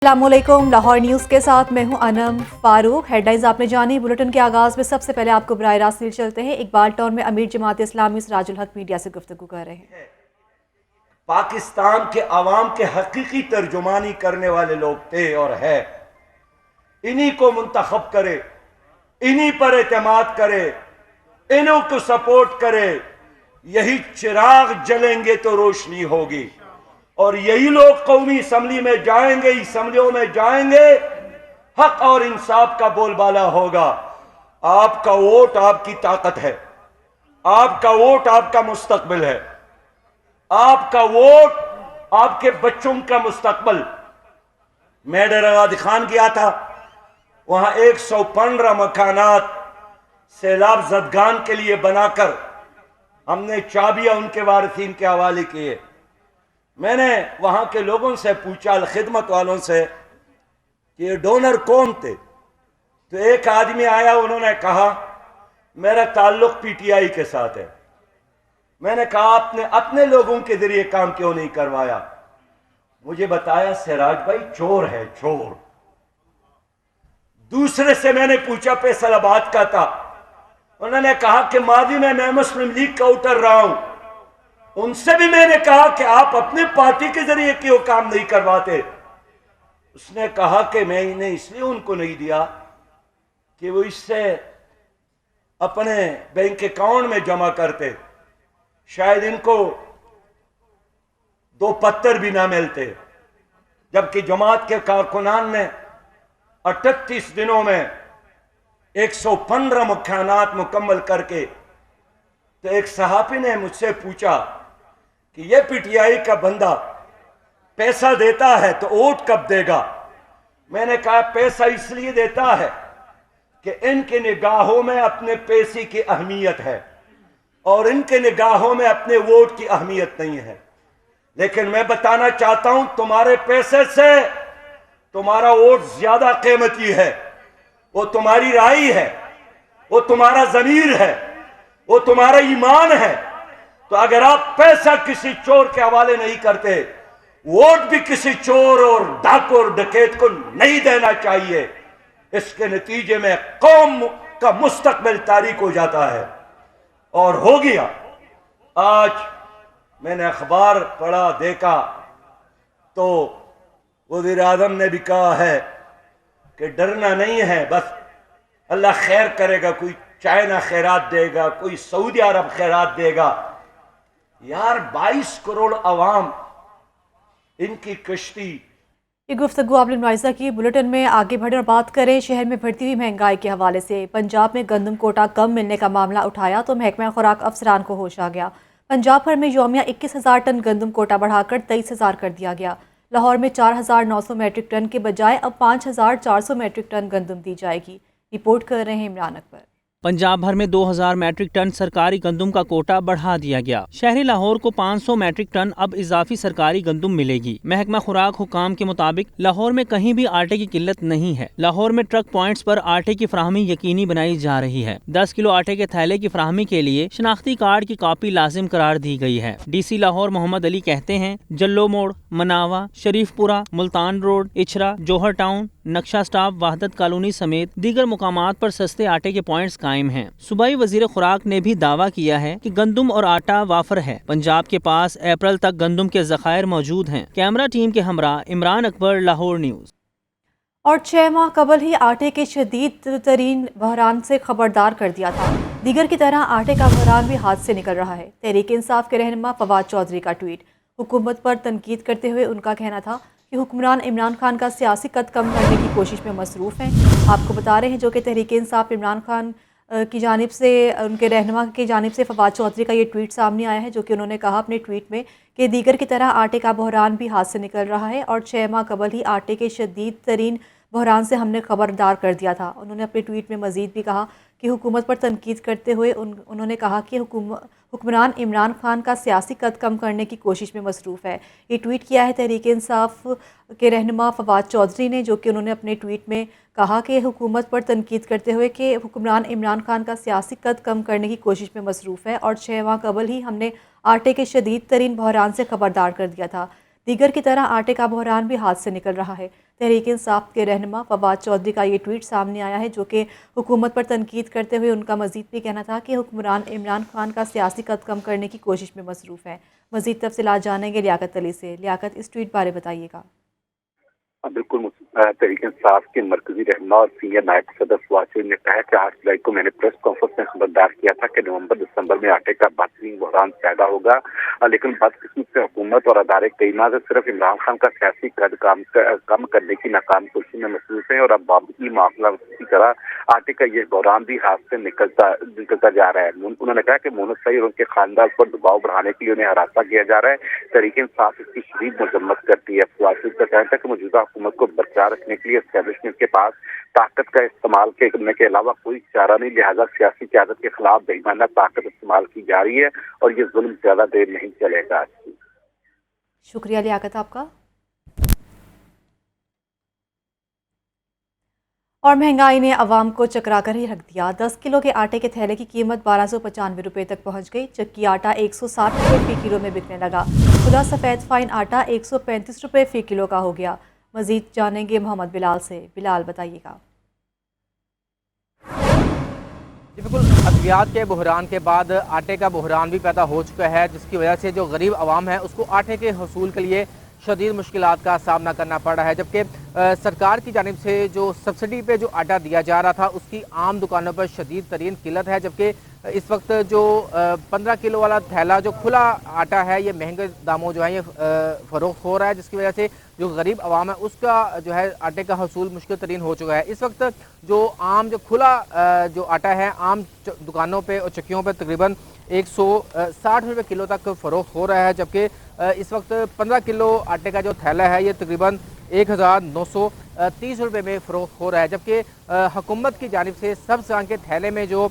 अस्सलामुअलैकुम। लाहौर न्यूज़ के साथ मैं हूं अनम फारूक। हेडलाइंस आपने जानी। बुलेटिन के आगाज़ में सबसे पहले आपको बराह रास्त चलते हैं। इकबाल टाउन में अमीर जमात इस्लामी सिराजुल हक मीडिया से गुफ्तगू कर रहे हैं। पाकिस्तान के अवाम के हकीकी तर्जुमानी करने वाले लोग थे और है। इन्हीं को मुंतखब करे, इन्हीं पर एतमाद करे, इन्हीं को सपोर्ट करे। यही चिराग जलेंगे तो रोशनी होगी और यही लोग कौमी असम्बली में जाएंगे, असम्बलियों में जाएंगे, हक और इंसाफ का बोलबाला होगा। आपका वोट आपकी ताकत है, आपका वोट आपका मुस्तकबिल है, आपका वोट आपके बच्चों का मुस्तकबिल। मैं डरागादी खान गया था, वहां 115 मकानात सैलाब जदगान के लिए बनाकर हमने चाबियां उनके वारिसीन के हवाले किए। मैंने वहां के लोगों से पूछा, खिदमत वालों से, कि ये डोनर कौन थे। तो एक आदमी आया, उन्होंने कहा मेरा ताल्लुक पीटीआई के साथ है। मैंने कहा आपने अपने लोगों के जरिए काम क्यों नहीं करवाया। मुझे बताया सिराज भाई चोर है, चोर। दूसरे से मैंने पूछा, फैसलाबाद का था, उन्होंने कहा कि माजी में मैं मुस्लिम लीग का उतर रहा हूं। उनसे भी मैंने कहा कि आप अपने पार्टी के जरिए क्यों काम नहीं करवाते। उसने कहा कि मैंने इसलिए उनको नहीं दिया कि वो इससे अपने बैंक अकाउंट में जमा करते, शायद इनको 2 पत्थर भी ना मिलते। जबकि जमात के कारकुनान ने 38 दिनों में 115 मकानात मुकम्मल करके। तो एक सहाफी ने मुझसे पूछा कि यह पीटीआई का बंदा पैसा देता है तो वोट कब देगा। मैंने कहा पैसा इसलिए देता है कि इनके निगाहों में अपने पैसे की अहमियत है और इनके निगाहों में अपने वोट की अहमियत नहीं है। लेकिन मैं बताना चाहता हूं, तुम्हारे पैसे से तुम्हारा वोट ज्यादा कीमती है। वो तुम्हारी राय है, वो तुम्हारा जमीर है, वो तुम्हारा ईमान है। तो अगर आप पैसा किसी चोर के हवाले नहीं करते, वोट भी किसी चोर और डाकू और डकैत को नहीं देना चाहिए। इसके नतीजे में कौम का मुस्तकबिल तारीक हो जाता है और हो गया। आज मैंने अखबार पढ़ा, देखा तो वज़ीर आज़म ने भी कहा है कि डरना नहीं है, बस अल्लाह खैर करेगा। कोई चाइना खैरात देगा, कोई सऊदी अरब खैरात देगा। यार 22 करोड़ अवाम, इनकी कश्ती। ये गुफ्तगू आपने मुआयजा की। बुलेटिन में आगे बढ़े और बात करें शहर में बढ़ती हुई महंगाई के हवाले से। पंजाब में गंदम कोटा कम मिलने का मामला उठाया तो महकमा खुराक अफसरान को होश आ गया। पंजाब भर में यौमिया 21,000 टन गंदम कोटा बढ़ाकर 23,000 कर दिया गया। लाहौर में 4,900 मैट्रिक टन के बजाय अब 5,400 मैट्रिक टन गंदम दी जाएगी। रिपोर्ट कर रहे हैं इमरान अकबर। पंजाब भर में 2,000 मैट्रिक टन सरकारी गंदम का कोटा बढ़ा दिया गया। शहरी लाहौर को 500 मैट्रिक टन अब इजाफी सरकारी गंदम मिलेगी। महकमा खुराक हुकाम के मुताबिक लाहौर में कहीं भी आटे की किल्लत नहीं है। लाहौर में ट्रक पॉइंट्स पर आटे की फराहमी यकीनी बनाई जा रही है। 10 किलो आटे के थैले की फराहमी के लिए शनाख्ती कार्ड की कॉपी लाजिम करार दी गई है। DC लाहौर मोहम्मद अली कहते हैं, जल्लो मोड़, मनावा, शरीफपुरा, मुल्तान रोड, इछरा, जौहर टाउन, नक्शा स्टाफ, वहदत कॉलोनी समेत दीगर मुकामात पर सस्ते आटे के पॉइंट्स कायम हैं। सूबाई वजीर खुराक ने भी दावा किया है कि गंदम और आटा वाफर है। पंजाब के पास अप्रैल तक गंदम के जखायर मौजूद हैं। कैमरा टीम के हमरा इमरान अकबर, लाहौर न्यूज़। और 6 माह कबल ही आटे के शदीद तरीन बहरान से खबरदार कर दिया था। दीगर की तरह आटे का बहरान भी हाथ से निकल रहा है। तहरीक इंसाफ के रहनुमा फवाद चौधरी का ट्वीट। हुकूमत पर तनकीद करते हुए उनका कहना था कि हुक्मरान इमरान खान का सियासी कद कम करने की कोशिश में मसरूफ़ हैं। आपको बता रहे हैं जो कि तहरीक इंसाफ इमरान खान की जानिब से, उनके रहनुमा की जानिब से फवाद चौधरी का ये ट्वीट सामने आया है, जो कि उन्होंने कहा अपने ट्वीट में कि दीगर की तरह आटे का बहरान भी हाथ से निकल रहा है और 6 माह कबल ही आटे के शदीद तरीन बहरान से हमने खबरदार कर दिया था। उन्होंने अपने ट्वीट में मज़ीद भी कहा कि हुकूमत पर तनकीद करते हुए उन्होंने कहा कि हुक्मरान इमरान खान का सियासी कद कम करने की कोशिश में मसरूफ़ है। ये ट्वीट किया है तहरीक इंसाफ के रहनुमा फवाद चौधरी ने, जो कि उन्होंने अपने ट्वीट में कहा कि हुकूमत पर तनकीद करते हुए कि हुक्मरान इमरान खान का सियासी कद कम करने की कोशिश में मसरूफ़ है और 6 माह कबल ही हमने आटे के शदीद तरीन बहरान से खबरदार कर दिया था। दीगर की तरह आटे का बहरान भी हाथ से निकल रहा है। तहरीक इंसाफ के रहनुमा फवाद चौधरी का ये ट्वीट सामने आया है, जो कि हुकूमत पर तनकीद करते हुए उनका मजीद भी कहना था कि हुक्मरान इमरान खान का सियासी कद कम करने की कोशिश में मसरूफ़ है। मजीद तफसीलात जानेंगे लियाकत अली से। लियाकत, इस ट्वीट बारे बताइएगा। बिल्कुल तहरीक इंसाफ के मरकजी रहनुमा और सीनियर नायब सदर फवाद चौधरी ने कहा कि 8 जुलाई को मैंने प्रेस कॉन्फ्रेंस में खबरदार किया था कि नवंबर दिसंबर में आटे का बदतरीन बहरान पैदा होगा, लेकिन बदकिस्मत से हुकूमत और अदारे कई माह से सिर्फ इमरान खान का सियासी कद कम करने की नाकाम कोशिश में मसरूफ है और अब बाबती मामला इसी तरह आटे का यह बहरान भी हाथ से निकलता जा रहा है। उन्होंने कहा कि मोहम्मद सईद और उनके खानदान पर दबाव बढ़ाने के लिए उन्हें हरासा किया जा रहा है। तहरीक इंसाफ इसकी शदीद मजम्मत करती है। फवाद चौधरी का कहना था कि मौजूदा हुकूमत को बरकरार रखने के लिए एस्टेब्लिशमेंट के पास ताकत का इस्तेमाल करने के अलावा कोई चारा नहीं, लिहाजा सियासी क़यादत के खिलाफ बेईमाना ताकत इस्तेमाल की जा रही है और ये जुल्म ज्यादा देर नहीं चलेगा। शुक्रिया लियाकत आपका। और महंगाई ने अवाम को चकरा कर ही रख दिया। 10 किलो के आटे के थैले की कीमत 1295 रुपये तक पहुंच गई। चक्की आटा 160 रुपये फी किलो में बिकने लगा। खुला सफ़ेद फाइन आटा 135 रुपये फी किलो का हो गया। मजीद जानेंगे मोहम्मद बिलाल से। बिलाल, बताइएगा। बिल्कुल, अद्वियात के बहरान के बाद आटे का बहरान भी पैदा हो चुका है, जिसकी वजह से जो गरीब आवाम है उसको आटे के हसूल के लिए शदीद मुश्किलात का सामना करना पड़ रहा है। जबकि सरकार की जानिब से जो सब्सिडी पे जो आटा दिया जा रहा था उसकी आम दुकानों पर शदीद तरीन किल्लत है। जबकि इस वक्त जो 15 किलो वाला थैला जो खुला आटा है ये महंगे दामों जो है ये फ़रोख्त हो रहा है, जिसकी वजह से जो गरीब आवाम है उसका जो है आटे का हसूल मुश्किल तरीन हो चुका है। इस वक्त जो आम जो खुला जो आटा है आम दुकानों पे और चक्कियों पे तकरीबन 160 रुपये किलो तक फ़रोख्त हो रहा है। जबकि इस वक्त 15 किलो आटे का जो थैला है ये तकरीबन 1930 रुपये में फ़रोख्त हो रहा है। जबकि हुकूमत की जानिब से सब सामान के थैले में जो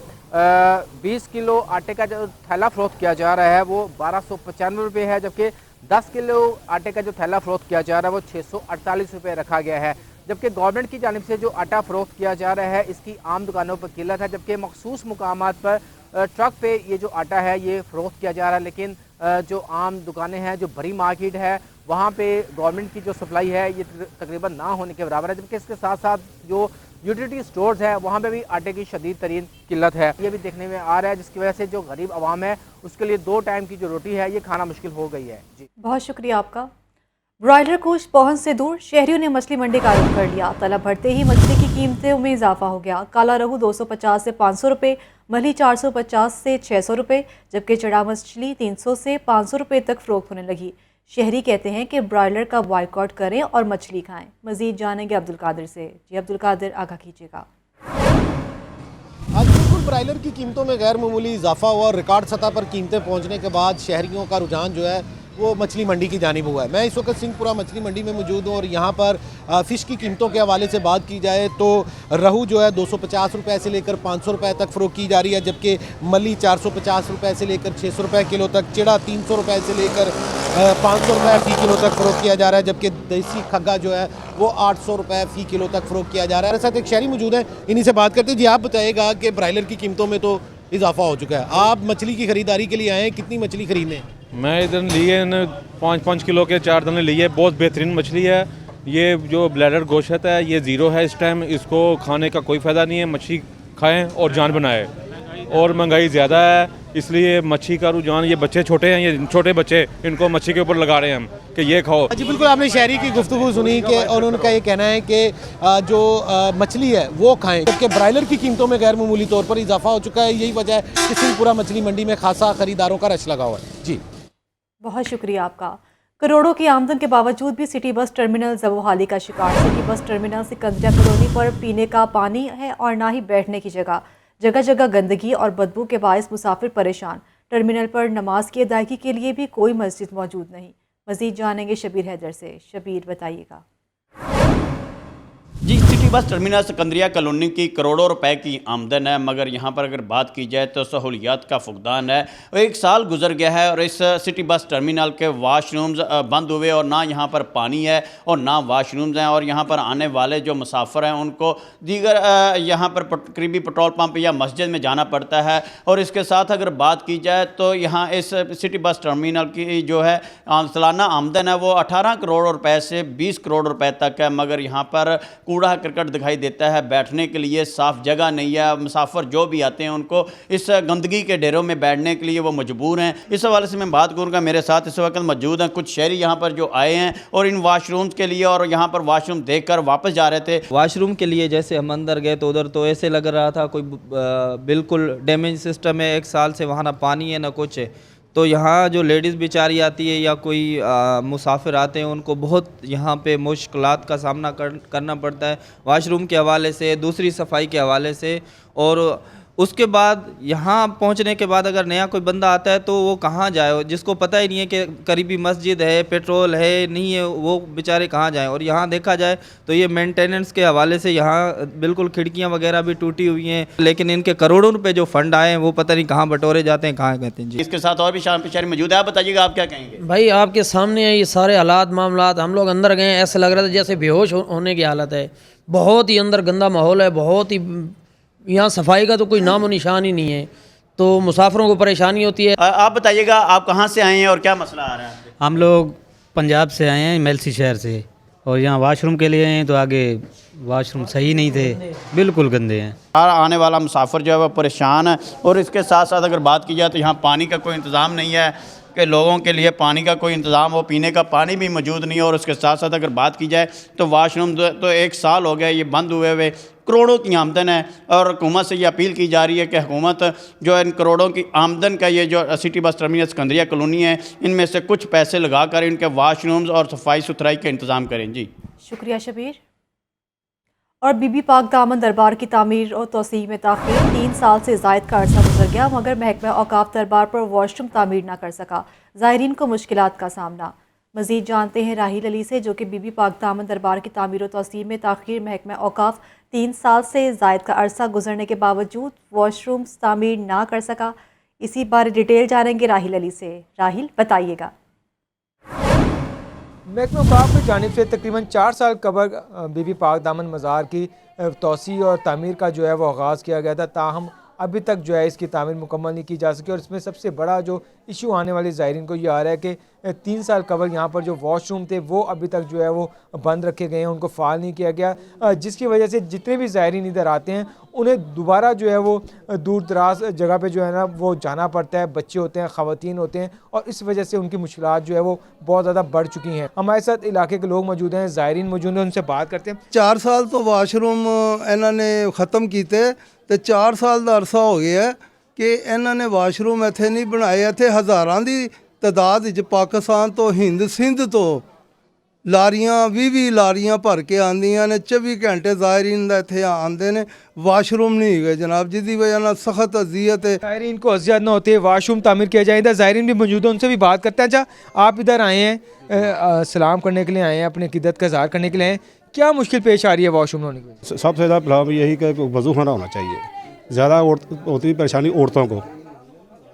20 किलो आटे का जो थैला फ़रोख्त किया जा रहा है वो 1295 रुपये है। जबकि 10 किलो आटे का जो थैला फ़रोख्त किया जा रहा है वो 648 रुपये रखा गया है। जबकि गवर्नमेंट की जानिब से जो आटा फ़रोख्त किया जा रहा है इसकी आम दुकानों पर किल्लत है। जबकि मखसूस मुकामात पर ट्रक पे ये जो आटा है ये फ़रोख्त किया जा रहा है, लेकिन जो आम दुकानें हैं, जो बड़ी मार्केट है, वहाँ पे गवर्नमेंट की जो सप्लाई है ये तकरीबन ना होने के बराबर है। जबकि इसके साथ साथ जो यूटिलिटी स्टोर्स है वहाँ पे भी आटे की शदीद तरीन किल्लत है, ये भी देखने में आ रहा है, जिसकी वजह से जो गरीब आवाम है उसके लिए 2 टाइम की जो रोटी है ये खाना मुश्किल हो गई है। जी, बहुत शुक्रिया आपका। ब्रॉयलर कोच पहुंच से दूर, शहरियों ने मछली मंडी का रुख कर लिया। तलब बढ़ते ही मछली की कीमतों में इजाफा हो गया। काला रहू 250 से 500 रुपये, मछली 450 से 600 रुपये, जबकि चढ़ा मछली 300 से 500 रुपये तक फ़रोख्त होने लगी। शहरी कहते हैं कि ब्रॉयलर का बॉयकॉट करें और मछली खाएं। मजीद जानेंगे अब्दुल कादिर से। जी अब्दुल कादिर, आगाह कीजिएगा। आज बिल्कुल ब्रॉयलर की कीमतों में गैर मामूली इजाफा हुआ और रिकॉर्ड सतह पर कीमतें पहुंचने के बाद शहरियों का रुझान जो है वो मछली मंडी की जानिब हुआ है। मैं इस वक्त सिंहपुरा मछली मंडी में मौजूद हूँ और यहाँ पर फ़िश की कीमतों के हवाले से बात की जाए तो रहू जो है 250 रुपये से लेकर 500 रुपये तक फ़रोख्त की जा रही है। जबकि मल्ली 450 रुपये से लेकर 600 रुपये किलो तक, चिड़ा 300 रुपये से लेकर 500 रुपये फ़ी किलो तक फ़रोख्त किया जा रहा है। जबकि देसी खग्गा जो है वो 800 रुपये फ़ी किलो तक फ़रोख्त किया जा रहा है। मेरे साथ एक शहरी मौजूद है, इन्हीं से बात करते हैं। जी, आप बताइएगा कि ब्रॉयलर की कीमतों में तो इजाफा हो चुका है, आप मछली की ख़रीदारी के लिए आए हैं, कितनी मछली खरीदने? मैं इधर लिए 5-5 किलो के 4 दाने लिए। बहुत बेहतरीन मछली है। ये जो ब्लैडर गोश्त है ये ज़ीरो है इस टाइम, इसको खाने का कोई फ़ायदा नहीं है। मछली खाएं और जान बनाएं। और महंगाई ज़्यादा है इसलिए मच्छी का रुझान, ये बच्चे छोटे हैं, ये छोटे बच्चे, इनको मच्छी के ऊपर लगा रहे हैं हम कि ये खाओ। जी बिल्कुल, आपने शहरी की गुफ्तगू सुनी कि और उनका ये कहना है कि जो मछली है वो खाएं, क्योंकि ब्रॉयलर की कीमतों में गैर मामूली तौर पर इजाफा हो चुका है। यही वजह है कि सिंहपुरा मछली मंडी में खासा खरीदारों का रश लगा हुआ है। जी, बहुत शुक्रिया आपका। करोड़ों की आमदन के बावजूद भी सिटी बस टर्मिनल ज़बोहाली का शिकार। सिटी बस टर्मिनल सिकंदरिया कॉलोनी पर पीने का पानी है और ना ही बैठने की जगह। जगह जगह गंदगी और बदबू के बायस मुसाफिर परेशान। टर्मिनल पर नमाज की अदायगी के लिए भी कोई मस्जिद मौजूद नहीं। मज़ीद जानेंगे शबीर हैदर से। शबीर, बताइएगा। जी, सिटी बस टर्मिनल सिकंदरिया कॉलोनी की करोड़ों रुपए की आमदन है, मगर यहाँ पर अगर बात की जाए तो सहूलियात का फुकदान है। एक साल गुजर गया है और इस सिटी बस टर्मिनल के वाशरूम्स बंद हुए और ना यहाँ पर पानी है और ना वाशरूम्स हैं, और यहाँ पर आने वाले जो मुसाफिर हैं उनको दीगर यहाँ पर करीबी पेट्रोल पंप या मस्जिद में जाना पड़ता है। और इसके साथ अगर बात की जाए तो यहाँ इस सिटी बस टर्मिनल की जो है सालाना आमदन है वो 18 करोड़ रुपए से 20 करोड़ रुपए तक है, मगर यहाँ पर कूड़ा करकट दिखाई देता है, बैठने के लिए साफ़ जगह नहीं है। मुसाफिर जो भी आते हैं उनको इस गंदगी के डेरों में बैठने के लिए वो मजबूर हैं। इस हवाले से मैं बात करूँगा, मेरे साथ इस वक्त मौजूद हैं कुछ शहरी यहाँ पर जो आए हैं और इन वाशरूम्स के लिए और यहाँ पर वाशरूम देख कर वापस जा रहे थे। वाशरूम के लिए जैसे हम अंदर गए तो उधर तो ऐसे लग रहा था कोई बिल्कुल डैमेज सिस्टम है, एक साल से वहाँ ना पानी है ना कुछ है। तो यहाँ जो लेडीज़ बेचारी आती है या कोई मुसाफिर आते हैं उनको बहुत यहाँ पे मुश्किलात का सामना करना पड़ता है, वाशरूम के हवाले से, दूसरी सफाई के हवाले से। और उसके बाद यहाँ पहुँचने के बाद अगर नया कोई बंदा आता है तो वो कहाँ जाए, जिसको पता ही नहीं है कि करीबी मस्जिद है, पेट्रोल है नहीं है, वो बेचारे कहाँ जाएं। और यहाँ देखा जाए तो ये मेंटेनेंस के हवाले से यहाँ बिल्कुल खिड़कियाँ वगैरह भी टूटी हुई हैं, लेकिन इनके करोड़ों रुपए जो फंड आए हैं वो पता नहीं कहाँ बटोरे जाते हैं, कहाँ कहते हैं। जी, इसके साथ और भी शहरी मौजूद है, आप बताइएगा आप क्या कहेंगे। भाई आपके सामने है ये सारे हालात मामलात, हम लोग अंदर गए ऐसे लग रहा था जैसे बेहोश होने की हालत है। बहुत ही अंदर गंदा माहौल है, बहुत ही यहाँ सफाई का तो कोई नामो निशान ही नहीं है, तो मुसाफिरों को परेशानी होती है। आप बताइएगा आप कहाँ से आए हैं और क्या मसला आ रहा है? हम लोग पंजाब से आए हैं, मेलसी शहर से, और यहाँ वाशरूम के लिए हैं तो आगे वाशरूम सही नहीं थे, बिल्कुल गंदे हैं। आने वाला मुसाफिर जो है वो परेशान है। और इसके साथ साथ अगर बात की जाए तो यहाँ पानी का कोई इंतज़ाम नहीं है कि लोगों के लिए पानी का कोई इंतज़ाम हो, पीने का पानी भी मौजूद नहीं है। और उसके साथ साथ अगर बात की जाए तो वाशरूम तो एक साल हो गया ये बंद हुए हुए, करोड़ों की आमदन है। और हुकूमत से ये अपील की जा रही है कि हुकूमत जो है इन करोड़ों की आमदन का ये जो सिटी बस टर्मिनल सिकंदरिया कॉलोनी है इनमें से कुछ पैसे लगा कर इनके वाशरूम्स और सफाई सुथराई का इंतज़ाम करें। जी शुक्रिया शबीर। और बीबी पाक दामन दरबार की तामीर और तोसी में ताख़ीर, 3 साल से ज़ायद का अरसा गुजर गया मगर महकमा औकाफ दरबार पर वॉशरूम तामीर ना कर सका, ज़ायरीन को मुश्किलात का सामना। मज़ीद जानते हैं राहिल अली से, जो कि बीबी पाक दामन दरबार की तामीर और तोसी में ताख़ीर, महकमा औकाफ 3 साल से ज़ायद का अरसा गुजरने के बावजूद वॉशरूम तामीर ना कर सका। इसी बारे डिटेल जानेंगे राहिल अली से। राहिल बताइएगा। महकमा औकाफ की जानिब से तकरीबन 4 साल कबल बीबी पाक दामन मज़ार की तोसी और तामीर का जो है वो आगाज़ किया गया था, ताहम अभी तक जो है इसकी तामीर मुकम्मल नहीं की जा सकी। और इसमें सबसे बड़ा जो इशू आने वाले ज़ायरीन को ये आ रहा है कि 3 साल कबल यहाँ पर जो वॉशरूम थे वो अभी तक जो है वो बंद रखे गए हैं, उनको फ़ाल नहीं किया गया, जिसकी वजह से जितने भी ज़ायरीन इधर आते हैं उन्हें दोबारा जो है वो दूर दराज जगह पे जो है ना वो जाना पड़ता है। बच्चे होते हैं, ख़वातीन होते हैं, और इस वजह से उनकी मुश्किलात जो है वो बहुत ज़्यादा बढ़ चुकी हैं। हमारे साथ इलाके के लोग मौजूद हैं, ज़ायरीन मौजूद हैं, उनसे बात करते हैं। 4 साल तो वाशरूम इन्होंने ख़त्म किए तो 4 साल का अरसा हो गया है कि इन्होंने वाशरूम इत्थे नहीं बनाए। इत्थे हज़ारां दी तादाद विच पाकिस्तान तो हिंद सिंध तो लारियां 20 लारियां भर के आंदियां ने, 24 घंटे ज़ायरीन दा इत्थे आंदे ने, वाशरूम नहीं गए जनाब, जिसकी वजह से सख्त अजियत है। ज़ायरीन को अजियत ना होती है, वाशरूम तामीर किया जाए। ज़ायरीन भी मौजूद है, उनसे भी बात करते हैं। अच्छा, आप इधर आए हैं, सलाम करने के लिए आए हैं, अपनी अक़ीदत का इज़हार करने के लिए आए हैं, क्या मुश्किल पेश आ रही है वॉशरूम होने की? सबसे ज़्यादा प्रॉब्लम यही कि वज़ू खाना होना चाहिए। ज़्यादा होती परेशानी औरतों को,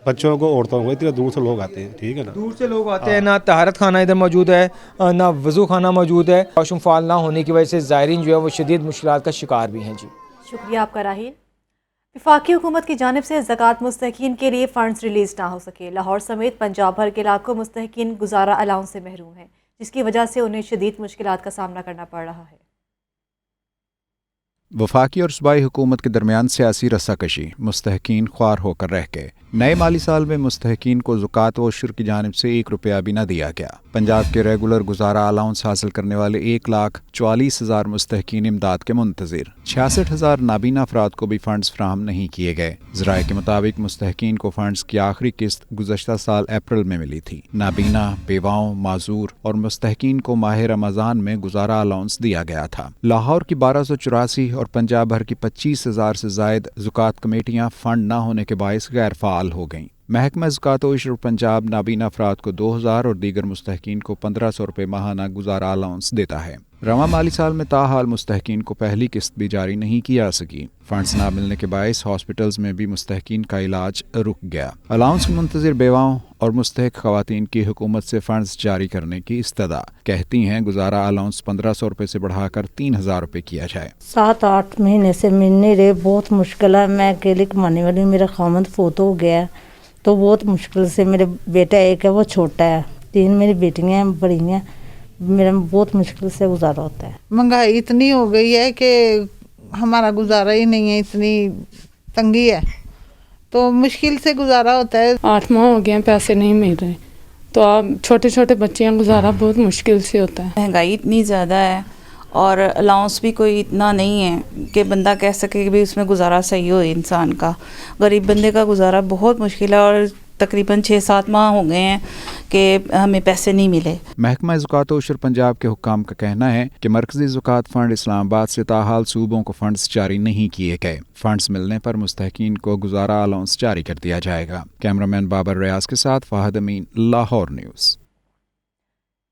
बच्चों को, औरतों को, इतने दूर से लोग आते हैं, ठीक है ना, दूर से लोग आते हैं, ना तहारत खाना इधर मौजूद है, ना वज़ू खाना मौजूद है। वॉशरूम फाल ना होने की वजह से ज़ायरीन जो है वो शदीद मुश्किलात का शिकार भी हैं। जी शुक्रिया आपका राहिल। वफाकी हुकूमत की जानिब से ज़कात मुस्तहिकीन के लिए फ़ंड्स रिलीज़ ना हो सके, लाहौर समेत पंजाब भर के इलाकों मुस्तहिकीन गुजारा अलाउंस से महरूम हैं, जिसकी वजह से उन्हें शदीद मुश्किलात का सामना करना पड़ रहा है। वफाकी और सूबाई हुकूमत के दरमियान सियासी रस्साकशी, मुस्तहकीन ख्वार होकर रह गए। नए माली साल में मुस्तहकीन को ज़कात व उशर की जानिब से 1 रुपया भी न दिया गया। पंजाब के रेगुलर गुजारा अलाउंस हासिल करने वाले 1,44,000 मुस्तहकीन इमदाद के मुंतज़िर, 66,000 नाबीना अफराद को भी फंड्स फ्राहम नहीं किए गए। ज़राए के मुताबिक मुस्तहकीन को फंड्स की आखिरी किस्त गुज़श्ता साल अप्रैल में मिली थी। नाबीना, बेवाओं, माजूर और मुस्तहकीन को माह रमज़ान में गुजारा अलाउंस दिया गया था। लाहौर की 1284 और पंजाब भर की 25,000 से ज़ायद ज़कात कमेटियाँ फंड न होने के बायस गैर फ़ाल हो गईं। महकमा ज़कात व इशर पंजाब नाबीना अफराद को 2,000 और दीगर मुस्तहकीन को 1,500 रुपये माहाना गुजारा अलाउंस देता है। रवा माली साल में ताहाल मुस्तहकीन को पहली किस्त भी जारी नहीं की जा सकी। फंड्स ना मिलने के बायस हॉस्पिटल्स में भी मुस्तहकीन का इलाज रुक गया। अलाउंस मुंतजिर बेवाओं और मुस्तहक खवातीन की हुकूमत से फंड्स जारी करने की इस्तदा। कहती हैं गुजारा अलाउंस 1500 रुपये से बढ़ाकर 3000 रुपये किया जाए। 7-8 महीने से मिल नहीं रहे, बहुत मुश्किल है। मैं अकेले कमाने वाली हूँ, मेरा खामद फोत हो गया है तो बहुत मुश्किल से, मेरे बेटा एक है वो छोटा है, 3 मेरी बेटियाँ हैं बड़ी हैं, मेरा बहुत मुश्किल से गुजारा होता है। महंगाई इतनी हो गई है कि हमारा गुजारा ही नहीं है, इतनी तंगी है तो मुश्किल से गुजारा होता है। 8 माह हो गए पैसे नहीं मिल रहे तो अब छोटे छोटे बच्चे हैं, गुजारा बहुत मुश्किल से होता है। महंगाई इतनी ज़्यादा है और अलाउंस भी कोई इतना नहीं है कि बंदा कह सके कि भी उसमें गुजारा सही हो इंसान का। गरीब बंदे का गुजारा बहुत मुश्किल है और तकरीबन 6-7 माह हो गए हैं कि हमें पैसे नहीं मिले। महकमा ज़कात व उशर पंजाब के हुक्काम का कहना है कि मरकज़ी ज़कात फ़ंड इस्लामाबाद से ताहाल सूबों को फंड्स जारी नहीं किए गए। फंड्स मिलने पर मुस्तहकीन को गुजारा अलाउंस जारी कर दिया जाएगा। कैमरामैन बाबर रियाज के साथ फाहद अमीन, लाहौर न्यूज़।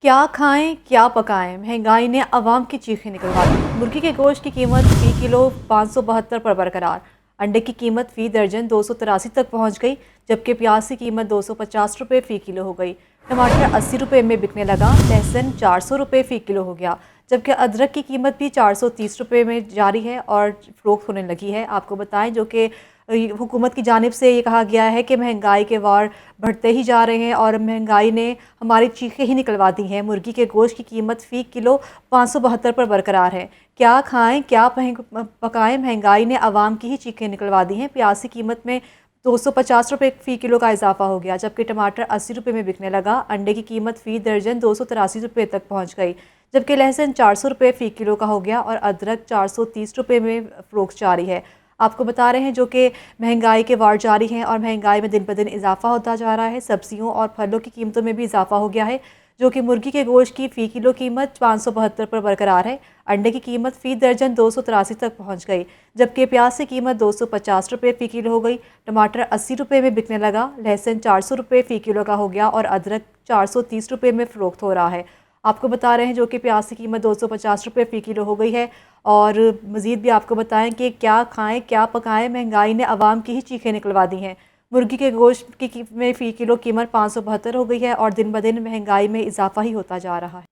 क्या खाएं क्या पकाएं, महंगाई ने अवाम की चीखें निकलवा दी। मुर्गी के गोश्त की कीमत फी किलो 572 पर बरकरार। अंडे की कीमत फ़ी दर्जन 283 तक पहुंच गई, जबकि प्याज की कीमत 250 रुपये फ़ी किलो हो गई। टमाटर 80 रुपये में बिकने लगा। लहसुन 400 रुपये फ़ी किलो हो गया, जबकि अदरक की कीमत भी 430 रुपये में जारी है और फ़रोख्त होने लगी है। आपको बताएं जो कि हुकूमत की जानिब से ये कहा गया है कि महंगाई के वार बढ़ते ही जा रहे हैं और महंगाई ने हमारी चीखें ही निकलवा दी हैं। मुर्गी के गोश्त की कीमत फ़ी किलो 572 पर बरकरार है। क्या खाएं क्या पकाएं, महंगाई ने आवाम की ही चीखें निकलवा दी हैं। प्याज की कीमत में 250 रुपये फ़ी किलो का इजाफा हो गया, जबकि टमाटर 80 रुपये में बिकने लगा। अंडे की कीमत फ़ी दर्जन 283 रुपये तक पहुँच गई, जबकि लहसुन 400 रुपये फ़ी किलो का हो गया और अदरक 430 रुपये में फ़रोख्त जारी है। आपको बता रहे हैं जो कि महंगाई के वार जारी हैं और महंगाई में दिन ब दिन इजाफा होता जा रहा है। सब्जियों और फलों की कीमतों में भी इजाफा हो गया है, जो कि मुर्गी के गोश्त की फ़ी किलो कीमत 572 पर बरकरार है। अंडे की कीमत फ़ी दर्जन 283 तक पहुंच गई, जबकि प्याज की कीमत 250 रुपये फ़ी किलो हो गई। टमाटर 80 रुपये में बिकने लगा। लहसुन 400 रुपये फ़ी किलो का हो गया और अदरक 430 रुपये में फ़रोख्त हो रहा है। आपको बता रहे हैं जो कि प्याज की कीमत 250 रुपये फ़ी किलो हो गई है। और मज़ीद भी आपको बताएं कि क्या खाएं क्या पकाएं, महंगाई ने आवाम की ही चीखें निकलवा दी हैं। मुर्गी के गोश्त की में फ़ी किलो कीमत 572 हो गई है और दिन ब दिन महंगाई में इजाफा ही होता जा रहा है।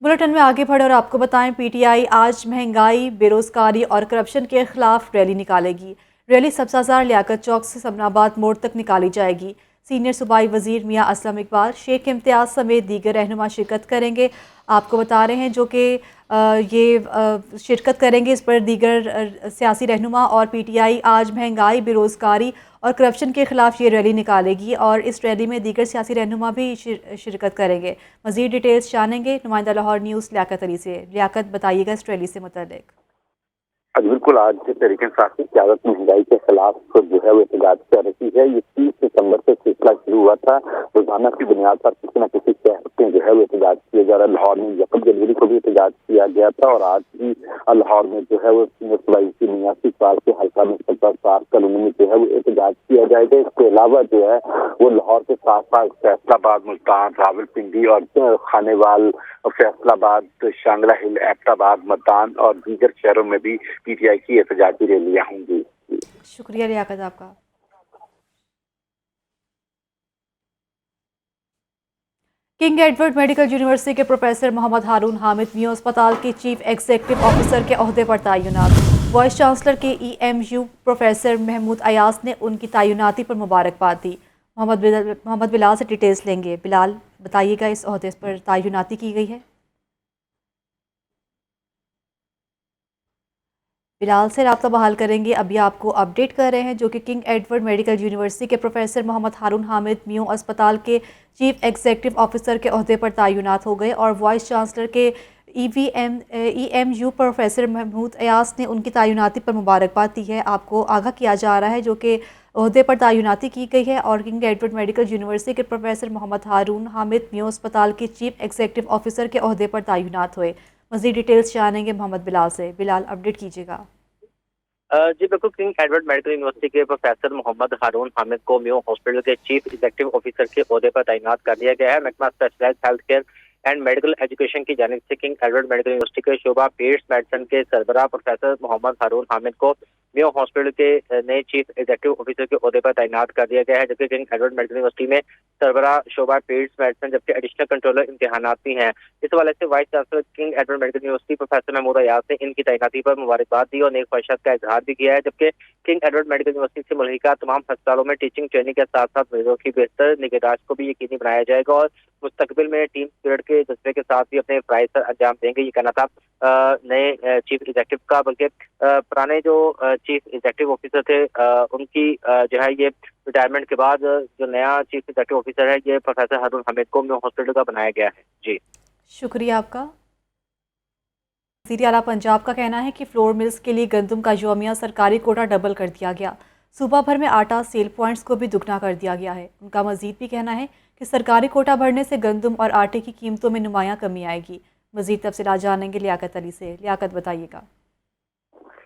बुलेटिन में आगे बढ़े और आपको बताएं PTI आज महंगाई, बेरोज़गारी और करप्शन के ख़िलाफ़ रैली निकालेगी। रैली सब्ज़ाज़ार लियाकत चौक से समनाबाद मोड़ तक निकाली जाएगी। सीनियर सूबाई वज़ीर मियाँ असलम इकबाल, शेख इम्तियाज़ समेत दीगर रहनुमा शिरकत करेंगे। आपको बता रहे हैं जो कि ये शिरकत करेंगे इस पर दीगर सियासी रहनुमा। और PTI आज महंगाई, बेरोज़गारी और करप्शन के ख़िलाफ़ ये रैली निकालेगी और इस रैली में दीगर सियासी रहनुमा भी शिरकत करेंगे। मज़ीद डिटेल्स जानेंगे नुमाइंदा लाहौर न्यूज़ लियाकत अली से। लियाकत, बताइएगा इस रैली से मुतल्लिक़। बिल्कुल, आज तहरीक इंसाफ की क़यादत महंगाई के खिलाफ जो है वो एहतजाज कर रही है। ये 30 सितंबर से सिलसिला शुरू हुआ था। रोजाना की बुनियाद पर किसी न किसी शहर में जो है वो एहतजाज किया जा रहा है। लाहौर में 1 जनवरी को भी एहतजाज किया गया था और आज भी लाहौर में जो है वो मियाँ इकबाल के हल्का में कॉलोनी में जो है वो एहतजाज किया जाएगा। इसके अलावा जो है वो लाहौर के साथ साथ फैसलाबाद, मुल्तान, रावलपिंडी और खानेवाल, फैसलाबाद, शांगला हिल, एबटाबाद, मतान और दीगर शहरों में भी PTI की एहतजाजी रैलियां होंगी। शुक्रिया लियाकत आपका। किंग एडवर्ड मेडिकल यूनिवर्सिटी के प्रोफेसर मोहम्मद हारून हामिद मियां अस्पताल के चीफ एग्जीक्यूटिव ऑफिसर के ओहदे पर तैनात। वाइस चांसलर के EMU प्रोफेसर महमूद अयाज ने उनकी तैनाती पर मुबारकबाद दी। मोहम्मद बिलाल से डिटेल्स लेंगे। बिलाल, बताइएगा इस ओहदे पर तैनाती की गई है। बिलाल से रब्ता बहाल करेंगे। अभी आपको अपडेट कर रहे हैं जो कि किंग एडवर्ड मेडिकल यूनिवर्सिटी के प्रोफेसर मोहम्मद हारून हामिद मियां अस्पताल के चीफ एग्जीक्यूटिव ऑफिसर के ओहदे पर तैनात हो गए और वाइस चांसलर के EMU प्रोफेसर महमूद अयाज ने उनकी तैनाती पर मुबारकबाद दी है। आपको आगाह किया जा रहा है जो कि ओहदे पर तैनाती की गई है और किंग एडवर्ड मेडिकल यूनिवर्सिटी के प्रोफेसर मोहम्मद हारून हामिद मियां अस्पताल के चीफ एग्जीक्यूटिव ऑफिसर के ओहदे पर तैनात हुए। मज़ीद डिटेल्स जानेंगे मोहम्मद बिलाल से। बिलाल, अपडेट कीजिएगा। जी बिल्कुल, किंग एडवर्ड मेडिकल यूनिवर्सिटी के प्रोफेसर मोहम्मद हारून हामिद को मियो हॉस्पिटल के चीफ एग्जीक्यूटिव ऑफिसर के ओहदे पर तैनात कर दिया गया है। महकमा specialised health care and medical education की जानिब से किंग एडवर्ड मेडिकल यूनिवर्सिटी के शोबा पेट्स मेडिसिन के सरबराह प्रोफेसर मोहम्मद हारून हामिद को मेयो हॉस्पिटल के नए चीफ एग्जीक्यूटिव ऑफिसर के ओहदे पर तैनात कर दिया गया है, जबकि किंग एडवर्ड मेडिकल यूनिवर्सिटी में सरबराह शोबा पेट्स मेडिसिन जबकि एडिशनल कंट्रोलर इम्तिहानात भी हैं। इस हवाले से vice chancellor King Edward medical university professor Mahmood Ayaz ने इनकी तैनाती पर मुबारकबाद दी और नेक ख्वाहिशात का इजहार भी किया है, जबकि किंग एडवर्ड मेडिकल यूनिवर्सिटी से मुल्हिका तमाम अस्पतालों में टीचिंग ट्रेनिंग के साथ साथ मरीजों की बेहतर निगहदाश्त को भी यकीनी बनाया जाएगा और मुस्तकबिल में टीम स्पिरिट के जज्बे के साथ भी अपने फ़राइज़ पर अंजाम देंगे। ये कहना था नए चीफ एग्जीक्यूटिव का, बल्कि पुराने जो चीफ एग्जीक्यूटिव ऑफिसर थे उनकी जो है ये रिटायरमेंट के बाद जो नया चीफ एग्जीक्यूटिव ऑफिसर है ये प्रोफेसर हारून हामिद को हॉस्पिटल का बनाया गया है। जी शुक्रिया आपका। वज़ीर आला पंजाब का कहना है कि फ्लोर मिल्स के लिए गंदम का यौमिया सरकारी कोटा डबल कर दिया गया। सूबा भर में आटा सेल पॉइंट्स को भी दुगना कर दिया गया है। उनका मजीद भी कहना है कि सरकारी कोटा बढ़ने से गंदम और आटे की कीमतों में नुमायां कमी आएगी। मजीद तफसीलात जानेंगे लियाकत अली से। लियाकत बताइएगा।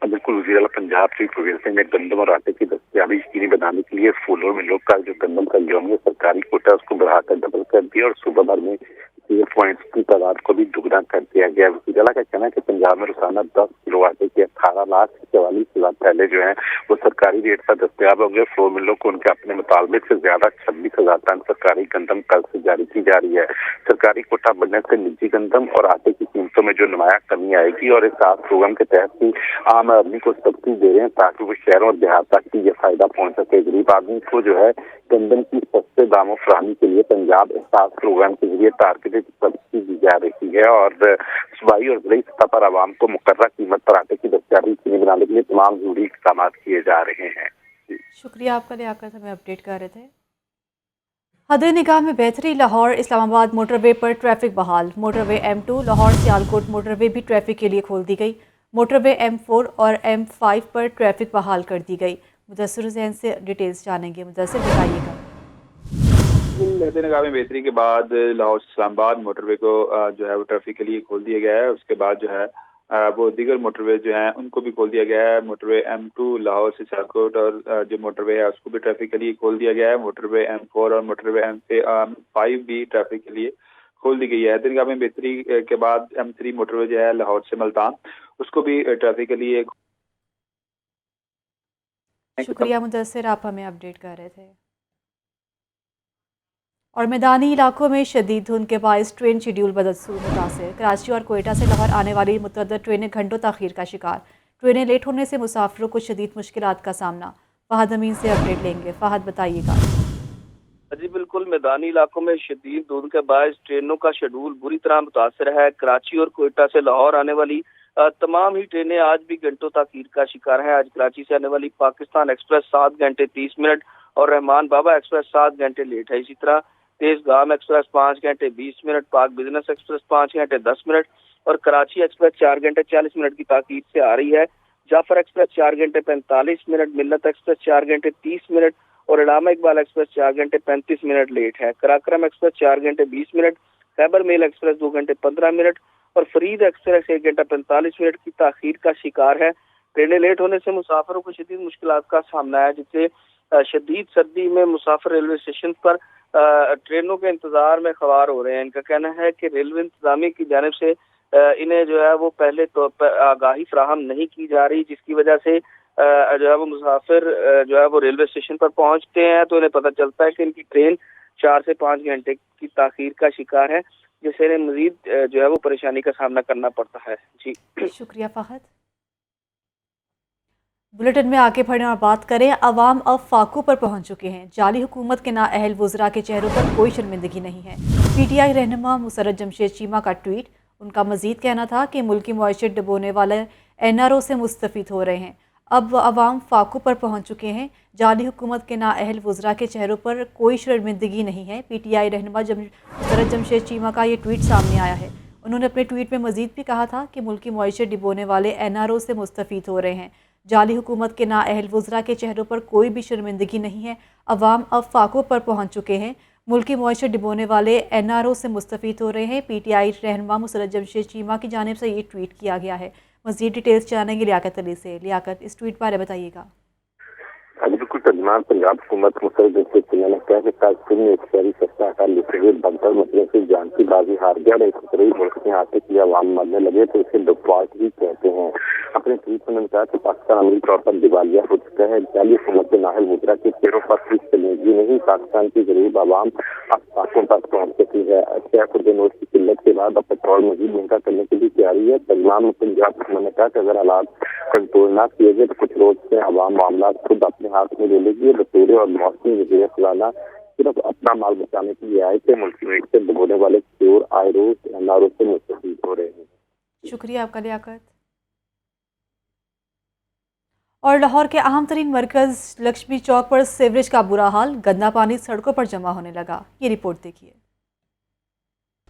बिल्कुल, वज़ीर आला पंजाब श्री प्रवीण सिंह ने गंदम और आटे की दस्तयाबी यकीनी बनाने के लिए फूलों में लोग का जो गंदम का यौमिया सरकारी कोटा उसको बढ़ाकर डबल कर दिया और सूबा भर में सेल पॉइंट्स की तादाद को भी दुगना कर दिया गया। वज़ीर आला का कहना है कि पंजाब में रोजाना 10 किलो आटे के 18,44,000 थैले जो हैं वो सरकारी रेट पर दस्तयाब होंगे। फ्लोर मिलों को उनके अपने मुताबिक से ज्यादा 26,000 टन सरकारी गंदम कल से जारी की जा रही है। सरकारी कोटा बढ़ने से निजी गंदम और आटे की कीमतों में जो नुमाया कमी आएगी और इस खास प्रोग्राम के तहत ही आम आदमी को सब्सिडी दे रहे हैं ताकि वो शहरों और देहात तक की ये फायदा पहुंच सके। गरीब आदमी को जो है गंदम की सस्ते दामों फराहमी के लिए पंजाब इस खास प्रोग्राम के जरिए टारगेटेड सब्सिडी दी जा रही है और सूबाई और ज़िला सतह पर आवाम को मुकर्रर कीमत पर आटे की दस्तयाबी यकीनी बनाने के लिए तमाम जरूरी इक़दाम किए जा रहे हैं। शुक्रिया आपका, लियाकत हमें अपडेट कर रहे थे। हद निगाह में बेहतरी, लाहौर इस्लामाबाद मोटरवे पर ट्रैफिक बहाल। Motorway M2 Lahore Sialkot motorway भी ट्रैफिक के लिए खोल दी गई। मोटरवे M4 और M5 पर ट्रैफिक बहाल कर दी गई। मुदस्सिर हुसैन से डिटेल्स जानेंगे। मुदस्सिर बताइएगा। हद निगाह में बेहतरी के बाद लाहौर इस्लामाबाद मोटरवे को जो है वो ट्रैफिक के लिए खोल दिया गया है। उसके बाद जो है वो दीगर मोटरवे जो हैं उनको भी खोल दिया गया है। मोटरवे M2 लाहौर से सियालकोट और जो मोटरवे है उसको भी ट्रैफिक के लिए खोल दिया गया है। मोटरवे M4 और मोटरवे M5 भी ट्रैफिक के लिए खोल दी गई है। हद निगाह में बेहतरी के बाद M3 मोटरवे जो है लाहौर से मुल्तान उसको भी ट्रैफिक के लिए। शुक्रिया मुदस्सिर, आप हमें अपडेट कर रहे थे। और मैदानी इलाकों में शदीद धुंध के बायस ट्रेन शेड्यूल मुतासिर। कराची और कोयटा से लाहौर आने वाली मुतअद्दिद ट्रेनें घंटों ताख़ीर का शिकार। ट्रेनें लेट होने से मुसाफिरों को शदीद मुश्किलात का सामना। फहद अमीन से अपडेट लेंगे। फहद बताइएगा। जी बिल्कुल, मैदानी इलाकों में शदीद धुंध के बायस ट्रेनों का शेड्यूल बुरी तरह मुतासर है। कराची और कोयटा से लाहौर आने वाली तमाम ही ट्रेनें आज भी घंटों ताख़ीर का शिकार है। आज कराची से आने वाली पाकिस्तान एक्सप्रेस 7 घंटे 30 मिनट और रहमान बाबा एक्सप्रेस 7 घंटे लेट है। इसी तरह तेज गाम एक्सप्रेस 5 घंटे 20 मिनट, पाक बिजनेस एक्सप्रेस 5 घंटे 10 मिनट और कराची एक्सप्रेस 4 घंटे 40 मिनट की ताक़ीर से आ रही है। जाफर एक्सप्रेस 4 घंटे 45 मिनट, मिल्लत एक्सप्रेस 4 घंटे 30 मिनट और इलामा इकबाल एक्सप्रेस 4 घंटे 35 मिनट लेट है। कराक्रम एक्सप्रेस 4 घंटे 20 मिनट, खैबर मेल एक्सप्रेस 2 घंटे 15 मिनट और फरीद एक्सप्रेस 1 घंटा 45 मिनट की ताख़ीर का शिकार है। ट्रेनें लेट होने से मुसाफिरों को शदीद मुश्किलात का सामना है, जिससे शदीद सर्दी में मुसाफिर रेलवे स्टेशन पर ट्रेनों के इंतजार में खवार हो रहे हैं। इनका कहना है कि रेलवे इंतजामिया की जानिब से इन्हें जो है वो पहले तौर पर आगाही फराहम नहीं की जा रही, जिसकी वजह से जो है वो मुसाफिर जो है वो रेलवे स्टेशन पर पहुंचते हैं तो इन्हें पता चलता है कि इनकी ट्रेन 4 से 5 घंटे की ताख़ीर का शिकार है, जिससे इन्हें मजीद जो है वो परेशानी का सामना करना पड़ता है। जी शुक्रिया फहद। बुलेटिन में आगे बढ़ें और बात करें। अवाम अब फाकू पर पहुंच चुके हैं। जाली हुकूमत के नाअहल वज़रा के चेहरों पर कोई शर्मिंदगी नहीं है। PTI रहनुमा मुसर्रत जमशेद चीमा का ट्वीट। उनका मजीद कहना था कि मुल्की मईशत डुबोने वाले NRO से मुस्तफ़ीद हो रहे हैं। अब अवाम फाकू पर पहुंच चुके हैं। जाली हुकूमत के नाअहल वज़रा के चेहरों पर कोई शर्मिंदगी नहीं है। PTI रहनुमा मुसर्रत जमशेद चीमा का ये ट्वीट सामने आया है। उन्होंने अपने ट्वीट में मजीद भी कहा था कि मुल्की मईशत डुबोने वाले NRO से मुस्तफ़ीद हो रहे हैं। जाली हुकूमत के नाअहल वज़रा के चेहरों पर कोई भी शर्मिंदगी नहीं है। अवाम अब फाको पर पहुंच चुके हैं। मुल्की मईशत डुबोने वाले NRO से मुस्तफ़ीद हो रहे हैं। PTI रहनुमा मुसर्रत जमशेद चीमा की जानिब से ये ट्वीट किया गया है। मज़ीद डिटेल्स जानेंगे लियाकत अली से। लियाकत, इस ट्वीट बारे बताइएगा। बिल्कुल, तर्जुमान पंजाब हुकूमत मुस्तैद ने कहा कि काजपुर में एक शहरी सस्ता आटा लेते हुए बंपर मतलब से जान की बाजी हार गया और एक करीब मुल्क में आटे के लिए आवाम मरने लगे तो इसे डिफॉल्ट ही कहते हैं। अपने ट्वीट में उन्होंने कहा कि पाकिस्तान अमली तौर पर दिवालिया हो चुका है। जाली हुकूमत के नाहल मुद्रा के पेड़ों पर कुछ चलेगी नहीं। पाकिस्तान की गरीब आवाम अब पाकों तक पहुँच चुकी है। 6 नोट की किल्लत के बाद अब पेट्रोल मजीद महंगा करने की भी तैयारी है। तर्जुमान पंजाब ने कहा कि अगर हालात कंट्रोल न किए गए तो कुछ रोज से आवाम मामला खुद अपने हाथ में ले लेगी। बतौर और मौसमी वजीर खजाना सिर्फ अपना माल बचाने के लिए आए थे। मुल्क में से दबोने वाले चोर आए रोज नारों से मुस्तफीद हो रहे हैं। शुक्रिया आपका लियाकत। और लाहौर के अहम तरीन मरकज लक्ष्मी चौक पर सीवरेज का बुरा हाल, गंदा पानी सड़कों पर जमा होने लगा। ये रिपोर्ट देखिए।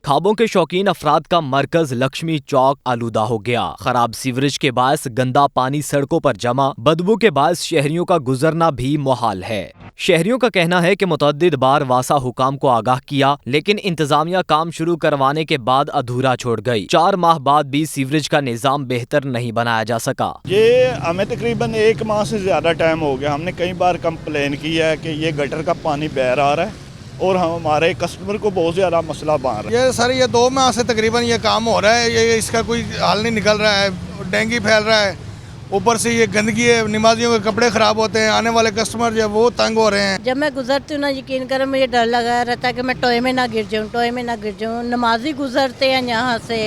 खाबों के शौकीन अफराद का मरकज लक्ष्मी चौक आलूदा हो गया। खराब सीवरेज के बायस गंदा पानी सड़कों पर जमा, बदबू के बायस शहरियों का गुजरना भी मुहाल है। शहरियों का कहना है कि मुतअद्दिद बार वासा हुकाम को आगाह किया, लेकिन इंतजामिया काम शुरू करवाने के बाद अधूरा छोड़ गई। 4 माह बाद भी सीवरेज का निजाम बेहतर नहीं बनाया जा सका। ये हमें तकरीबन 1 माह से ज्यादा टाइम हो गया। हमने कई बार कंप्लेन किया है कि ये गटर का पानी बह रहा है और हमारे कस्टमर को बहुत ज़्यादा मसला बन रहा है। ये सर ये 2 माह से तकरीबन ये काम हो रहा है, ये इसका कोई हल नहीं निकल रहा है। डेंगू फैल रहा है, ऊपर से ये गंदगी है, नमाजियों के कपड़े ख़राब होते हैं, आने वाले कस्टमर जो वो तंग हो रहे हैं। जब मैं गुजरती हूँ ना, यकीन करो मुझे डर लगा रहता है कि मैं टोए में ना गिर जाऊँ। नमाजी गुजरते हैं यहाँ से,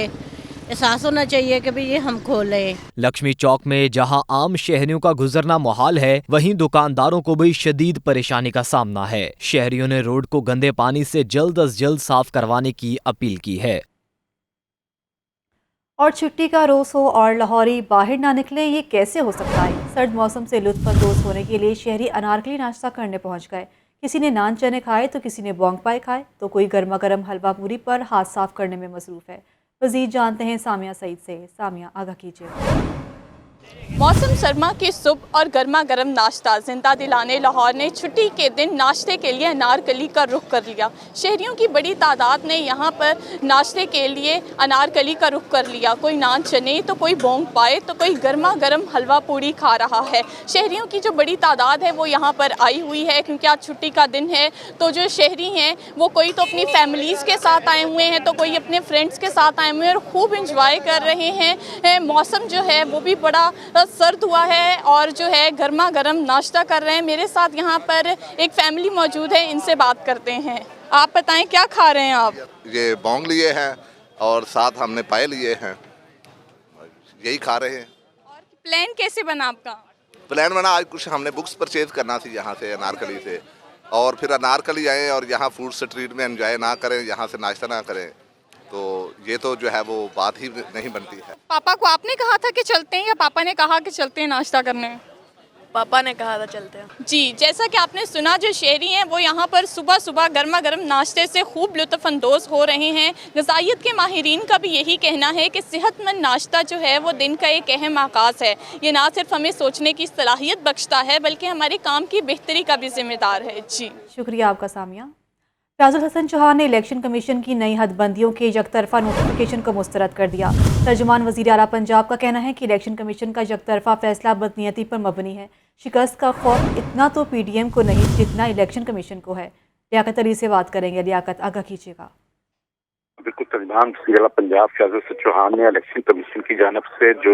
एहसास होना चाहिए कि भाई ये हम खोले। लक्ष्मी चौक में जहां आम शहरियों का गुजरना मुहाल है, वहीं दुकानदारों को भी शदीद परेशानी का सामना है। शहरियों ने रोड को गंदे पानी से जल्द अज जल्द साफ करवाने की अपील की है। और छुट्टी का रोज हो और लाहौरी बाहर ना निकले, ये कैसे हो सकता है? सर्द मौसम से लुत्फानंदोज होने के लिए शहरी अनारकली नाश्ता करने पहुंच गए। किसी ने नान चने खाए तो किसी ने बोंग पाए खाए तो कोई गर्मा गर्म हलवा पूरी पर हाथ साफ करने में मसरूफ है। मज़ीद जानते हैं सामिया सईद से। सामिया, आगाह कीजिए। मौसम सरमा की सुबह और गर्मा गर्म नाश्ता जिंदा दिलाने लाहौर ने छुट्टी के दिन नाश्ते के लिए अनारकली का रुख कर लिया। शहरियों की बड़ी तादाद ने यहाँ पर नाश्ते के लिए अनारकली का रुख कर लिया। कोई नान चने तो कोई बोंग पाए तो कोई गर्मा गर्म हलवा पूड़ी खा रहा है। शहरियों की जो बड़ी तादाद है वो यहाँ पर आई हुई है, क्योंकि आज छुट्टी का दिन है। तो जो शहरी हैं वो कोई तो अपनी फैमिलीज़ के साथ आए हुए हैं तो कोई अपने फ्रेंड्स के साथ आए हुए हैं और खूब इंजॉय कर रहे हैं। मौसम जो है वो भी बड़ा सर्द हुआ है और जो है गर्मा गर्म नाश्ता कर रहे हैं। मेरे साथ यहाँ पर एक फैमिली मौजूद है, इनसे बात करते हैं। आप बताएं क्या खा रहे हैं आप? ये बोंग लिए हैं और साथ हमने पाए लिए हैं, यही खा रहे हैं। और प्लान कैसे बना आपका? प्लान बना, आज कुछ हमने बुक्स परचेज करना थी यहाँ से अनारकली से, और फिर अनारकली आए और यहाँ फूड स्ट्रीट में एंजॉय ना करें, यहाँ से नाश्ता ना करें, तो ये तो जो है वो बात ही नहीं बनती है। पापा को आपने कहा था कि चलते हैं या पापा ने कहा कि चलते हैं नाश्ता करने? पापा ने कहा था चलते हैं। जी, जैसा कि आपने सुना, जो शहरी हैं वो यहाँ पर सुबह सुबह गर्मा गर्म नाश्ते से खूब लुत्फ़अंदोज़ हो रहे हैं। ग़िज़ाइयत के माहिरीन का भी यही कहना है कि सेहतमंद नाश्ता जो है वो दिन का एक अहम आगाज़ है। ये ना सिर्फ हमें सोचने की सलाहियत बख्शता है बल्कि हमारे काम की बेहतरी का भी जिम्मेदार है। जी शुक्रिया आपका सामिया। फयाजुल हसन चौहान ने इलेक्शन कमीशन की नई हदबंदियों के यकतरफा नोटिफिकेशन को मुस्तरद कर दिया। तर्जुमान वज़ीर आला पंजाब का कहना है कि इलेक्शन कमीशन का यकतरफा फैसला बदनीयती पर मबनी है। शिकस्त का खौफ इतना तो PDM को नहीं जितना इलेक्शन कमीशन को है। लियाकत अली से बात करेंगे। लियाकत, आगाह कीजिएगा। बिल्कुल, तर्जुमान वज़ीर आला पंजाब फयाजुल हसन चौहान ने इलेक्शन कमीशन की जानिब से जो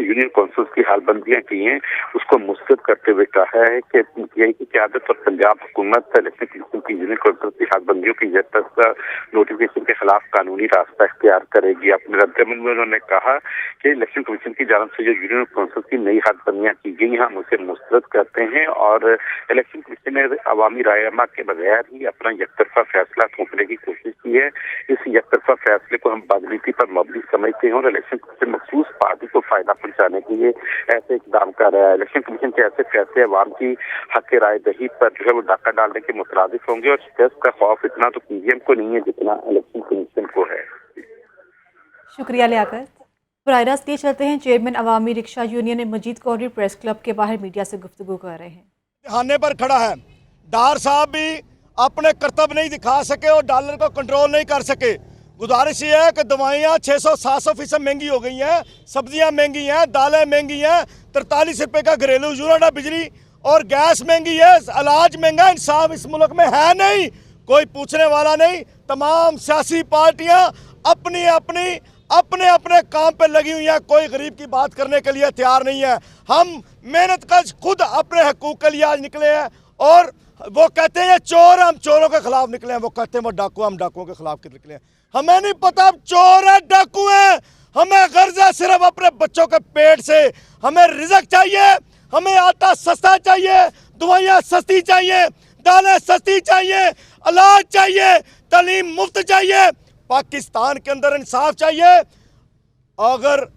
यूनियन काउंसिल्स की हालबंदियाँ की हैं उसको मुस्तरद करते हुए कहा है कि PTI की क़यादत और पंजाब हुकूमत इलेक्शन कमीशन की यूनियन काउंसिल्स की हालबंदियों की नोटिफिकेशन के खिलाफ कानूनी रास्ता इख्तियार करेगी। अपने रद्दमल में उन्होंने कहा कि इलेक्शन कमीशन की जानिब से जो यूनियन काउंसिल की नई हालबंदियाँ की गई हम उसे मुस्तरद करते हैं और इलेक्शन कमीशन ने अवामी रायमा के बगैर ही अपना यकतरफा फैसला थोपने की कोशिश की है। इस यकतरफा फैसले को हम बदनीति पर मबनी समझते हैं और इलेक्शन कमीशन मखसूस पार्टी को फायदा पहुंचाने के लिए ऐसे इकदाम कर रहा है। इलेक्शन कमीशन के ऐसे फैसले अवाम की हक राय दही पर जो है वो डाका डालने के मुतरादिफ होंगे और शिकस्त का खौफ इतना तो PDM को नहीं है जितना इलेक्शन कमीशन को है। शुक्रिया लियाकत। बराह रास्त लिए चलते हैं। चेयरमैन अवामी रिक्शा यूनियन मजीद कौरी प्रेस क्लब के बाहर मीडिया से गुफ्तगू कर रहे हैं। थाने पर खड़ा है, डार साहब भी अपने कर्तव्य नहीं दिखा सके और डॉलर को कंट्रोल नहीं कर सके। गुजारिश ये है कि दवाइयाँ 600-700% महंगी हो गई हैं, सब्जियाँ महंगी हैं, दालें महंगी हैं, 43 रुपये का घरेलू यूनिट है बिजली और गैस महंगी है, अनाज महंगा, इंसाफ इस मुल्क में है नहीं, कोई पूछने वाला नहीं। तमाम सियासी पार्टियां अपने अपने काम पे लगी हुई हैं, कोई गरीब की बात करने के लिए तैयार नहीं है। हम मेहनत कश खुद अपने हकूक़ के लिए आज निकले हैं और वो कहते हैं चोर, हम चोरों के खिलाफ निकले हैं, वो कहते हैं वो डाकू, हम डाकुओं के खिलाफ निकले हैं। हमें नहीं पता अब चोर है डाकू है, हमें गर्ज है सिर्फ अपने बच्चों के पेट से। हमें रिज़्क चाहिए, हमें आटा सस्ता चाहिए, दवाइयाँ सस्ती चाहिए, दालें सस्ती चाहिए, इलाज चाहिए, तालीम मुफ्त चाहिए। पाकिस्तान के अंदर इंसाफ चाहिए। अगर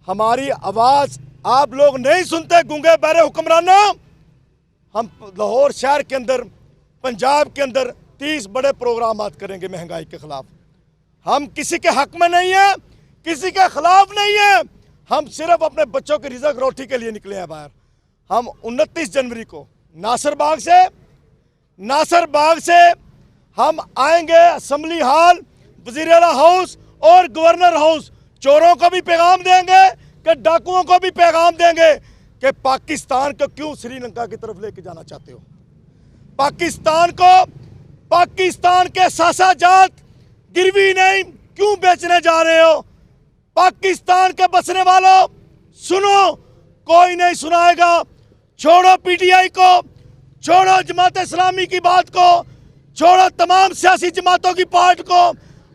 हमारी आवाज़ आप लोग नहीं सुनते, गूंगे बहरे हुक्मरानों, हम लाहौर शहर के अंदर, पंजाब के अंदर 30 बड़े प्रोग्राम करेंगे महंगाई के खिलाफ। हम किसी के हक में नहीं है, किसी के खिलाफ नहीं है, हम सिर्फ अपने बच्चों की रिज़्क रोटी के लिए निकले हैं बाहर। हम 29 जनवरी को नासिर बाग से हम आएंगे असम्बली हॉल, वज़ीर आला हाउस और गवर्नर हाउस। चोरों को भी पैगाम देंगे कि डाकुओं को भी पैगाम देंगे कि पाकिस्तान को क्यों श्रीलंका की तरफ लेके जाना चाहते हो। पाकिस्तान को, पाकिस्तान के सासाजात गिरवी नहीं क्यों बेचने जा रहे हो। पाकिस्तान के बसने वालों सुनो, कोई नहीं सुनाएगा। छोड़ो पीटीआई को, छोड़ो जमात इस्लामी की बात को, छोड़ो तमाम सियासी जमातों की पार्ट को,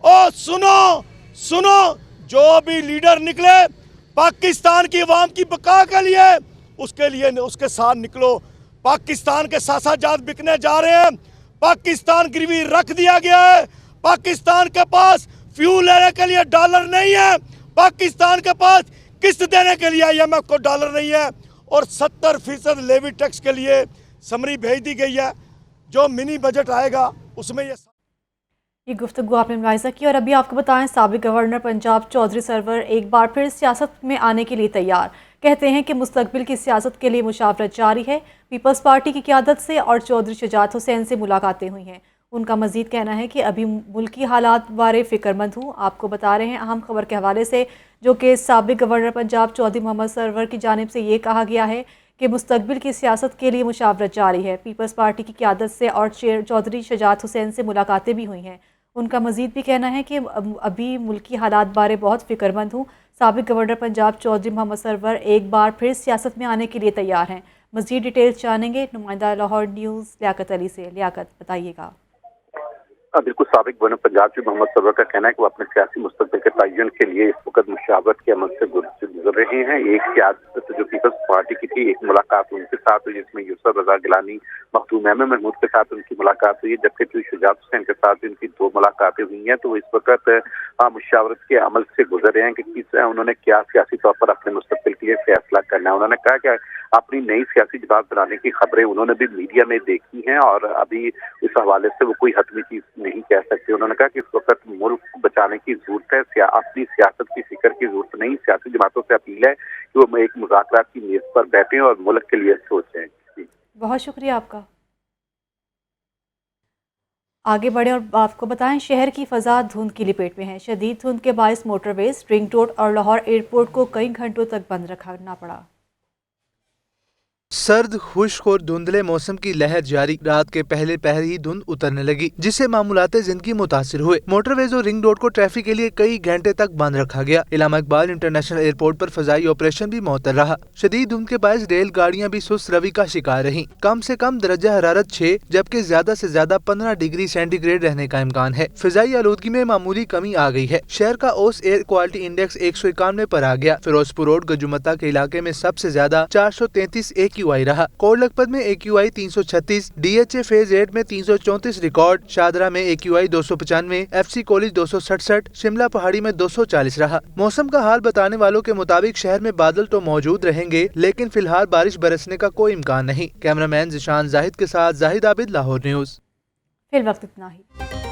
और सुनो जो भी लीडर निकले पाकिस्तान की अवाम की बका के लिए, उसके लिए उसके साथ निकलो। पाकिस्तान के सासाजात बिकने जा रहे हैं, पाकिस्तान गिरवी रख दिया गया है, पाकिस्तान के पास फ्यूल लेने के लिए डॉलर नहीं है, पाकिस्तान के पास किस्त देने के लिए IMF को डॉलर नहीं है, और 70% लेवी टैक्स के लिए समरी भेज दी गई है। जो मिनी बजट आएगा उसमें ये गुफ्तगू आपने मुलाहिज़ा की। और अभी आपको बताएं, साबिक गवर्नर पंजाब चौधरी सरवर एक बार फिर सियासत में आने के लिए तैयार। कहते हैं कि मुस्तकबिल की सियासत के लिए मुशावरत जारी है। पीपल्स पार्टी की क़यादत से और चौधरी शुजात हुसैन से मुलाकातें हुई हैं। उनका मज़ीद कहना है कि अभी मुल्की हालात बारे फ़िक्रमंद हूँ। आपको बता रहे हैं अहम खबर के हवाले से, जो कि साबिक गवर्नर पंजाब चौधरी मोहम्मद सरवर की जानिब से ये कहा गया है कि मुस्तकबिल की सियासत के लिए मुशावरत जारी है। पीपल्स पार्टी की क़यादत से और चौधरी शुजात हुसैन से मुलाकातें भी हुई हैं। उनका मज़ीद भी कहना है कि अभी मुल्की हालात बारे बहुत फ़िक्रमंद हूँ। साबिक गवर्नर पंजाब चौधरी मोहम्मद सरवर एक बार फिर सियासत में आने के लिए तैयार हैं। मज़ीद डिटेल्स जानेंगे नुमाइंदा लाहौर न्यूज़ लियाकत अली से। लियाकत, बताइएगा। बिल्कुल, साबिक गवर्नर पंजाब चौधरी मोहम्मद सरवर का कहना है कि वो अपने सियासी मुस्तकबिल के तयन के लिए इस वक्त मुशावरत के अमल से गुजर रहे हैं। एक क़यादत जो पीपल्स पार्टी की थी, एक मुलाकात उनके साथ हुई जिसमें यूसुफ रजा गिलानी, मखदूम अहमद महमूद के साथ उनकी मुलाकात हुई, जबकि शुजात हुसैन के साथ उनकी 2 मुलाकातें हुई हैं। तो वो इस वक्त मुशावरत के अमल से गुजर रहे हैं कि उन्होंने क्या सियासी तौर पर अपने मुस्तकबिल के लिए फैसला करना है। उन्होंने कहा कि अपनी नई सियासी जमात बनाने की खबरें उन्होंने भी मीडिया में देखी हैं और अभी इस हवाले से वो कोई हतमी चीज नहीं कह सकते। उन्होंने कहा कि इस वक्त मुल्क को बचाने की जरूरत है, अपनी सियासत की फिक्र की जरूरत नहीं। सियासी जमातों से अपील है कि वो एक मुज़ाकरात की मेज पर बैठें और मुल्क के लिए सोचें। बहुत शुक्रिया आपका। आगे बढ़े और आपको बताएं, शहर की फ़ज़ा धुंध की लपेट में है। शदीद धुंध के बायस मोटरवेज, रिंग रोड और लाहौर एयरपोर्ट को कई घंटों तक बंद रखना पड़ा। सर्द, खुश्क और धुंधले मौसम की लहर जारी। रात के पहले पहर ही धुंध उतरने लगी, जिससे मामूलाते जिंदगी मुतासिर हुए। मोटरवेज और रिंग रोड को ट्रैफिक के लिए कई घंटे तक बंद रखा गया। इलामा इकबाल इंटरनेशनल एयरपोर्ट पर फजाई ऑपरेशन भी मुअत्तल रहा। शदीद धुंध के बायस रेल गाड़ियाँ भी सुस्त रवि का शिकार रही। कम से कम दरजा हरारत 6 जबकि ज्यादा से ज्यादा 15 डिग्री सेंटीग्रेड रहने का इम्कान है। फिजाई आलूदगी में मामूली कमी आ गई है। शहर का ओस एयर क्वालिटी इंडेक्स 191 पर आ गया। फिरोजपुर रोड गजुमता के इलाके में सबसे ज्यादा 433 AQI रहा। कोट लखपत में AQI 336, DHA फेज 8 में 334 रिकॉर्ड, शादरा में AQI 295, FC कॉलेज 267, शिमला पहाड़ी में 240 रहा। मौसम का हाल बताने वालों के मुताबिक शहर में बादल तो मौजूद रहेंगे, लेकिन फिलहाल बारिश बरसने का कोई इम्कान नहीं। कैमरामैन जिशान जाहिद के साथ जाहिद आबिद, लाहौर न्यूज़। फिल वक्त इतना ही।